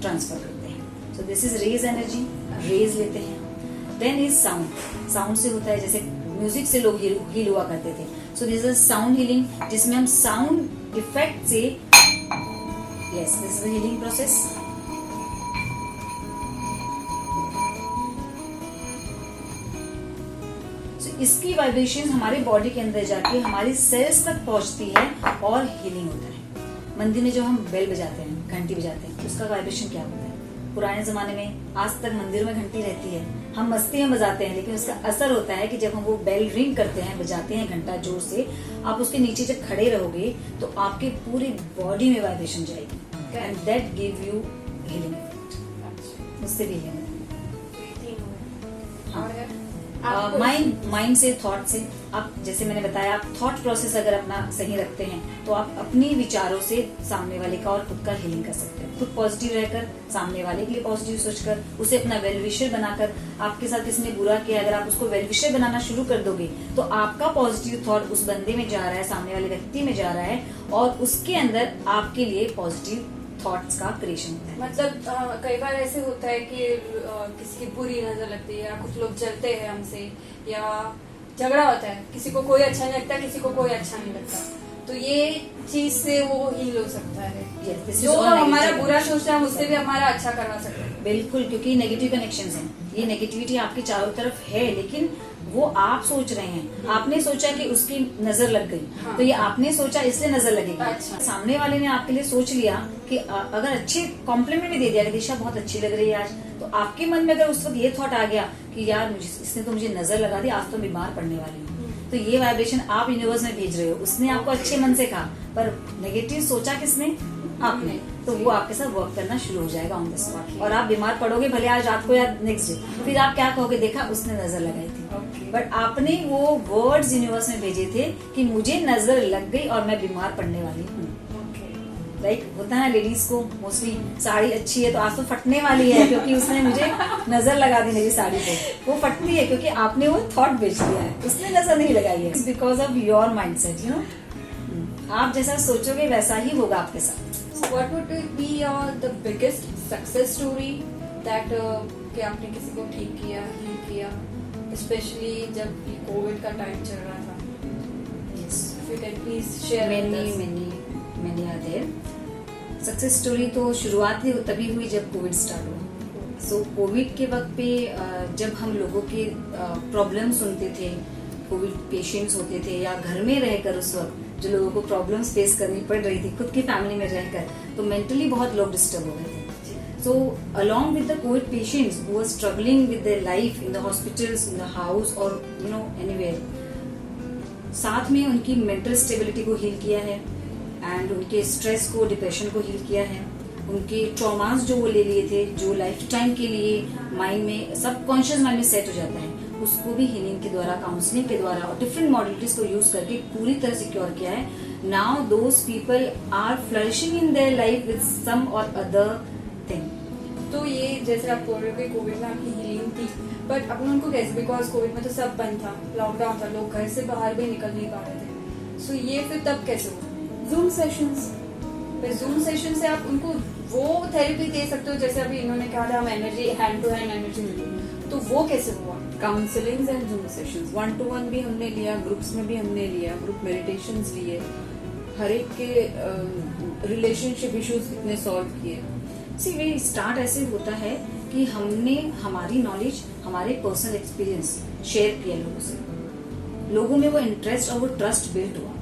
[SPEAKER 2] ट्रांसफर करते हैं। So this is raise energy, raise लेते हैं। Then is sound. साउंड से होता है, जैसे म्यूजिक से लोग हील हुआ करते थे। सो दिस इज साउंड हीलिंग, जिसमें हम साउंड इफेक्ट से, yes, this is healing process. इसकी वाइब्रेशन हमारे बॉडी के अंदर जाके हमारी सेल्स तक पहुंचती है और हीलिंग होता है। मंदिर में जो हम बेल बजाते हैं, घंटी बजाते हैं, उसका वाइब्रेशन क्या होता है? पुराने जमाने में आज तक मंदिर में घंटी रहती है, हम मस्ती में बजाते हैं, लेकिन उसका असर होता है कि जब हम वो बेल रिंग करते हैं, बजाते हैं घंटा जोर से, आप उसके नीचे जब खड़े रहोगे तो आपके पूरी बॉडी में वाइब्रेशन जाएगी, and that give you healing effect. उससे भी हीलिंग माइंड से, थॉट से। आप जैसे मैंने बताया, आप थॉट प्रोसेस अगर अपना सही रखते हैं तो आप अपनी विचारों से सामने वाले का और खुद का हीलिंग कर सकते हैं। खुद पॉजिटिव रहकर, सामने वाले के लिए पॉजिटिव सोचकर, उसे अपना वेल विशर बनाकर। आपके साथ किसी ने बुरा किया, अगर आप उसको वेल विशर बनाना शुरू कर दोगे तो आपका पॉजिटिव थॉट उस बंदे में जा रहा है, सामने वाले व्यक्ति में जा रहा है, और उसके अंदर आपके लिए पॉजिटिव थॉट्स का क्रिएशन होता है।
[SPEAKER 1] मतलब कई बार ऐसे होता है कि किसी की बुरी नजर लगती है, या कुछ लोग जलते हैं हमसे, या झगड़ा होता है, किसी को कोई अच्छा नहीं लगता, किसी को कोई अच्छा नहीं लगता, तो ये चीज से वो हील हो सकता है। जो हमारा बुरा सोचता है उससे भी हमारा अच्छा करवा सकते हैं।
[SPEAKER 2] बिल्कुल, क्योंकि नेगेटिव कनेक्शंस हैं। ये नेगेटिविटी आपके चारों तरफ है, लेकिन वो आप सोच रहे हैं। आपने सोचा कि उसकी नजर लग गई,
[SPEAKER 1] हाँ।
[SPEAKER 2] तो ये आपने सोचा इसलिए नजर लगेगी।
[SPEAKER 1] अच्छा।
[SPEAKER 2] सामने वाले ने आपके लिए सोच लिया कि अगर अच्छे कॉम्प्लीमेंट भी दे दिया कि दिशा बहुत अच्छी लग रही है आज, तो आपके मन में अगर उस वक्त ये थॉट आ गया कि यार इसने तो मुझे नजर लगा दी, आज तो बीमार पड़ने वाली हूँ, तो ये वाइब्रेशन आप यूनिवर्स में भेज रहे हो। उसने आपको अच्छे मन से कहा, पर नेगेटिव सोचा किसने? आपने। तो वो आपके साथ वर्क करना शुरू हो जाएगा ऑन द स्पॉट, और आप बीमार पड़ोगे भले आज रात को या नेक्स्ट डे। फिर आप क्या कहोगे, देखा उसने नजर लगाई थी, बट आपने वो वर्ड्स यूनिवर्स में भेजे थे कि मुझे नजर लग गई और मैं बीमार पड़ने वाली हूँ। लाइक होता है लेडीज को मोस्टली, साड़ी अच्छी है तो आज तो फटने वाली है क्योंकि उसने मुझे नजर लगा दी मेरी साड़ी पे। वो फटती है क्योंकि आपने वो थॉट भेज दिया है, उसने नजर नहीं लगाई है। Because of your mindset, you know, आप जैसा सोचोगे वैसा ही होगा आपके साथ।
[SPEAKER 1] What would be the biggest success story that कि आपने किसी को ठीक किया, हील किया, स्पेशली जब कोविड का टाइम चल रहा था?
[SPEAKER 2] Yes.
[SPEAKER 1] If you can please share with us.
[SPEAKER 2] many are there. Success story तो शुरुआत ही तभी हुई जब कोविड स्टार्ट हुआ। सो कोविड के वक्त पे जब हम लोगों के प्रॉब्लम सुनते थे, कोविड पेशेंट्स होते थे, या घर में रहकर उस वक्त जो लोगों को प्रॉब्लम्स फेस करनी पड़ रही थी खुद की फैमिली में रहकर, तो मेंटली बहुत लोग डिस्टर्ब हो गए थे। So along with the Covid patients who were struggling with their life in the hospitals, in the house, और यू नो एनीवेयर, साथ में उनकी मेंटल स्टेबिलिटी को हील किया है, एंड उनके स्ट्रेस को, डिप्रेशन को हील किया है। उनके ट्रॉमास जो वो ले लिए थे, जो लाइफ टाइम के लिए माइंड में, सबकॉन्शियस माइंड में सेट हो जाता है, उसको भी हीलिंग के द्वारा, काउंसलिंग के द्वारा और डिफरेंट मॉडलिटीज को यूज करके पूरी तरह सिक्योर किया है। Now those people are flourishing in their life with some और अदर थिंग।
[SPEAKER 1] तो ये जैसे आप बोल रहे हो कि कोविड में आपकी हीलिंग थी, बट अपन उनको कैसे, बिकॉज कोविड में तो सब बंद था, लॉकडाउन था, लोग घर से बाहर भी निकल नहीं पा रहे थे, सो ये फिर तब कैसे हुआ? जूम सेशंस, जूम सेशन से आप उनको वो थेरेपी दे सकते हो जैसे अभी इन्होंने कहा था, हम energy, hand to hand energy मिली, तो वो कैसे हुआ?
[SPEAKER 3] Counselling and zoom sessions 1-to-1 भी हमने लिया, ग्रुप्स में भी हमने लिया, ग्रुप मेडिटेशंस लिए, हर एक के रिलेशनशिप इश्यूज कितने सॉल्व किए?
[SPEAKER 2] सी वे स्टार्ट ऐसे होता है कि हमने हमारी नॉलेज, हमारे पर्सनल एक्सपीरियंस शेयर किया लोगों से, लोगों में वो इंटरेस्ट और वो ट्रस्ट बिल्ड हुआ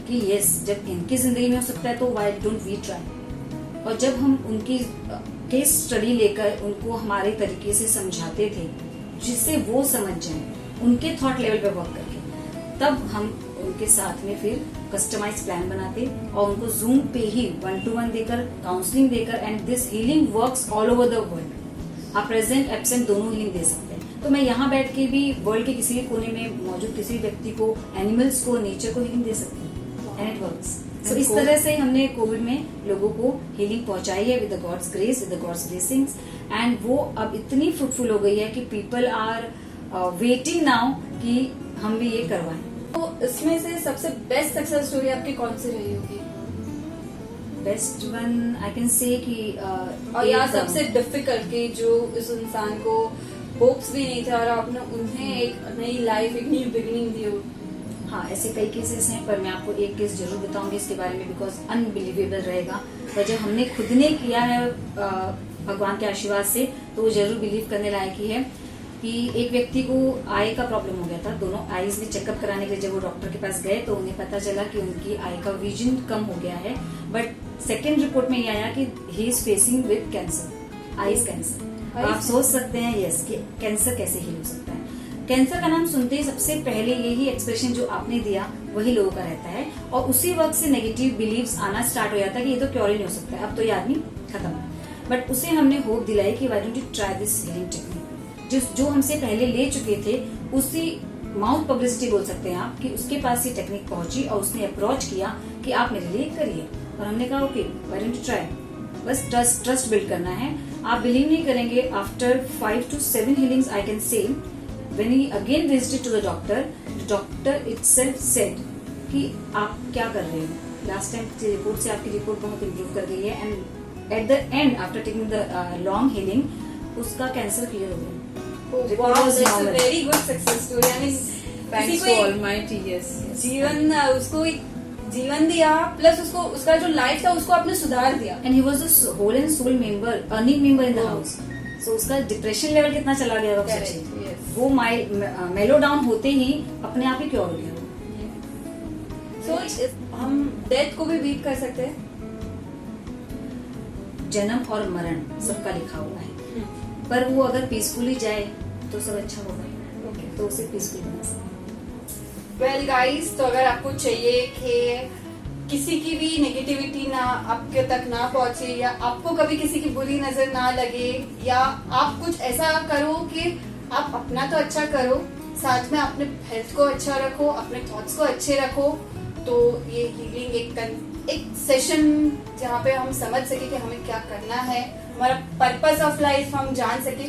[SPEAKER 2] कि यस, जब इनकी जिंदगी में हो सकता है तो वाई डोंट वी ट्राई। और जब हम उनकी केस स्टडी लेकर उनको हमारे तरीके से समझाते थे जिससे वो समझ जाएं, उनके थॉट लेवल पे वर्क करके, तब हम उनके साथ में फिर कस्टमाइज प्लान बनाते और उनको जूम पे ही 1-to-1 देकर, काउंसलिंग देकर, and this healing works all over the world. आप प्रेजेंट एब्सेंट दोनों हीलिंग दे सकते हैं। तो मैं यहाँ बैठ के भी वर्ल्ड के किसी भी कोने में मौजूद किसी व्यक्ति को, एनिमल्स को, नेचर को हीलिंग दे सकती हूँ, एंड इट वर्क्स। सो इस तरह से हमने कोविड में लोगों को हीलिंग पहुंचाई है with the gods grace, with the gods blessings, and वो अब इतनी फ्रूटफुल हो गई है कि पीपल आर वेटिंग नाउ कि हम भी ये करवाएं।
[SPEAKER 1] तो इसमें से सबसे बेस्ट सक्सेस स्टोरी आपकी कौन सी रही होगी?
[SPEAKER 2] Best one I can say कि
[SPEAKER 1] और या सबसे डिफिकल्ट कि जो इस इंसान को होप्स भी नहीं थे और आपने उन्हें एक नई लाइफ, एक न्यू बिगिनिंग दी हो?
[SPEAKER 2] हाँ, ऐसे कई केसेस हैं, पर मैं आपको एक केस जरूर बताऊंगी इसके बारे में, बिकॉज अनबिलीवेबल रहेगा। पर जब हमने खुद ने किया है भगवान के आशीर्वाद से, तो वो जरूर बिलीव करने लायक ही है। कि एक व्यक्ति को आई का प्रॉब्लम हो गया था, दोनों आईज में चेकअप कराने के लिए जब वो डॉक्टर के पास गए तो उन्हें पता चला कि उनकी आई का विजन कम हो गया है। बट सेकेंड रिपोर्ट में ये आया कि he is facing with cancer, eyes cancer. आप सोच सकते हैं यस कि कैंसर कैसे हील हो सकता है। कैंसर का नाम सुनते ही सबसे पहले यही एक्सप्रेशन जो आपने दिया वही लोगों का रहता है, और उसी वक्त से नेगेटिव बिलीव्स आना स्टार्ट हो जाता है कि ये तो क्योर ही नहीं हो सकता है, अब तो ये आदमी खत्म है। बट उसे हमने होप दिलाई कि why don't you try this healing technique. जो हमसे पहले ले चुके थे उसी माउथ पब्लिसिटी बोल सकते हैं आप कि उसके पास ये टेक्निक पहुंची और उसने अप्रोच किया कि आप मेरे लिए करिए, और हमने कहा okay why don't you try. बस ट्रस्ट बिल्ड करना है। आप बिलीव नहीं करेंगे, after 5 to 7 healings I can say, when he again visited to the doctor itself said कि आप क्या कर रहे हो, लास्ट टाइम की रिपोर्ट से आपकी रिपोर्ट बहुत इम्प्रूव कर गई है, and at the end after taking the long healing उसका कैंसर क्लियर हो गया।
[SPEAKER 1] Wow, that's a very good success story. I mean,
[SPEAKER 3] Thanks to Almighty, yes.
[SPEAKER 1] जीवन उसको एक जीवन दिया, प्लस उसको उसका जो लाइफ था उसको आपने सुधार दिया।
[SPEAKER 2] And he was the whole and sole member, earning member in the house. So उसका डिप्रेशन लेवल कितना चला गया होगा, सोचिए। वो मेलो डाउन होते ही अपने आप ही क्योर हो गया।
[SPEAKER 1] So, हम डेथ को भी बीट कर सकते हैं।
[SPEAKER 2] जन्म और मरण सबका लिखा हुआ है, पर वो अगर पीसफुली जाए तो सब अच्छा होगा।
[SPEAKER 1] Okay.
[SPEAKER 2] तो उसे पीसफुल बना सकते।
[SPEAKER 1] वेल गाइस, तो अगर आपको चाहिए कि किसी की भी नेगेटिविटी ना आपके तक ना पहुंचे, या आपको कभी किसी की बुरी नजर ना लगे, या आप कुछ ऐसा करो कि आप अपना तो अच्छा करो, साथ में अपने हेल्थ को अच्छा रखो, अपने थॉट्स को अच्छे रखो, तो ये हीलिंग एक सेशन जहाँ पे हम समझ सके कि हमें क्या करना है, हमारा पर्पस ऑफ लाइफ हम जान सके,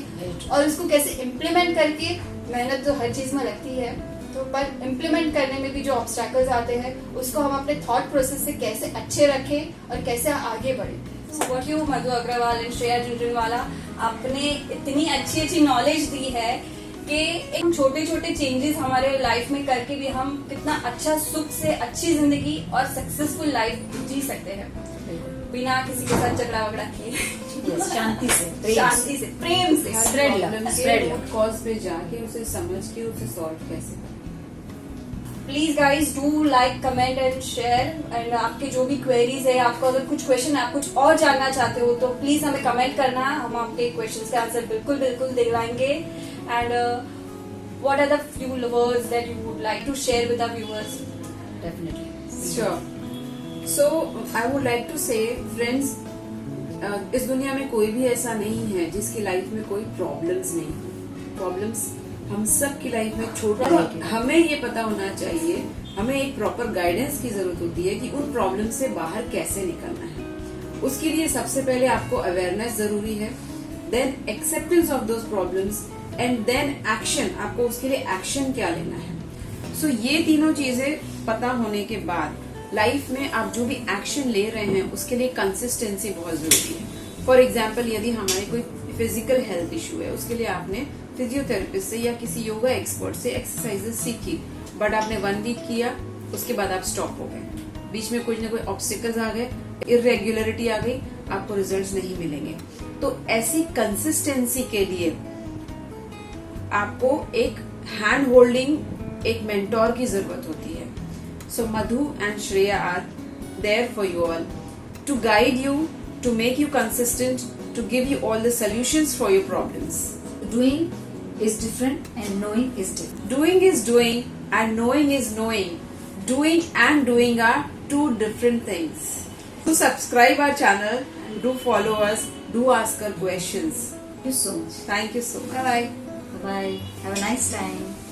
[SPEAKER 1] और उसको कैसे इम्प्लीमेंट करके, मेहनत तो हर चीज में लगती है, तो पर इम्प्लीमेंट करने में भी जो ऑब्स्टैकल्स आते हैं उसको हम अपने थॉट प्रोसेस से कैसे अच्छे रखें और कैसे आगे बढ़े। What you Madhu Agarwal and Shreya Jhunjhunwala, आपने इतनी अच्छी नॉलेज दी है कि एक छोटे छोटे चेंजेस हमारे लाइफ में करके भी हम कितना अच्छा, सुख से अच्छी जिंदगी और सक्सेसफुल लाइफ जी सकते हैं बिना किसी के साथ झगड़ा वगड़ा किए।
[SPEAKER 2] शांति से,
[SPEAKER 1] प्रेम से
[SPEAKER 2] स्प्रेड
[SPEAKER 3] कॉज पे जाके उसे समझ के उसे सॉल्व कैसे।
[SPEAKER 1] Please guys do like, comment and share, and आपके जो भी क्वेरीज है, आपको अगर कुछ क्वेश्चन आप कुछ और जानना चाहते हो तो प्लीज हमें कमेंट करना, हम आपके क्वेश्चन के आंसर बिल्कुल दिलवाएंगे। And what are the few words that you would like to share with our viewers?
[SPEAKER 2] Definitely
[SPEAKER 3] sure. So I would like to say friends, इस दुनिया में कोई भी ऐसा नहीं है जिसकी लाइफ में कोई प्रॉब्लम्स नहीं। प्रॉब्लम्स हम सब की लाइफ में छोटे, हमें ये पता होना चाहिए, हमें एक प्रॉपर गाइडेंस की जरूरत होती है कि उन प्रॉब्लम से बाहर कैसे निकलना है। उसके लिए सबसे पहले आपको अवेयरनेस जरूरी है, then acceptance of those problems, and then action. आपको उसके लिए एक्शन क्या लेना है। सो ये तीनों चीजें पता होने के बाद लाइफ में आप जो भी एक्शन ले रहे हैं उसके लिए कंसिस्टेंसी बहुत जरूरी है। फॉर एग्जाम्पल, यदि हमारे कोई फिजिकल हेल्थ इशू है, उसके लिए आपने फिजियोथेरेपिस्ट से या किसी योगा एक्सपर्ट से एक्सरसाइजेस सीखी, बट आपने 1 वीक किया, उसके बाद आप स्टॉप हो गए बीच में कुछ ना कोई ऑब्स्टिकल्स आ गए, इरेगुलरिटी आ गई, आपको रिजल्ट्स नहीं मिलेंगे। तो ऐसी कंसिस्टेंसी के लिए आपको एक हैंड होल्डिंग, एक मेंटोर की जरूरत होती है। So Madhu and Shreya are there for you all to guide you, to make you consistent, to give you all the solutions for your problems.
[SPEAKER 2] Doing is different and knowing is different.
[SPEAKER 3] Doing is doing and knowing is knowing. Doing and doing are two different things. Do subscribe our channel, do follow us, do ask our questions.
[SPEAKER 2] Thank you so much.
[SPEAKER 3] Thank you so much. Bye bye.
[SPEAKER 2] Bye. Have a nice time.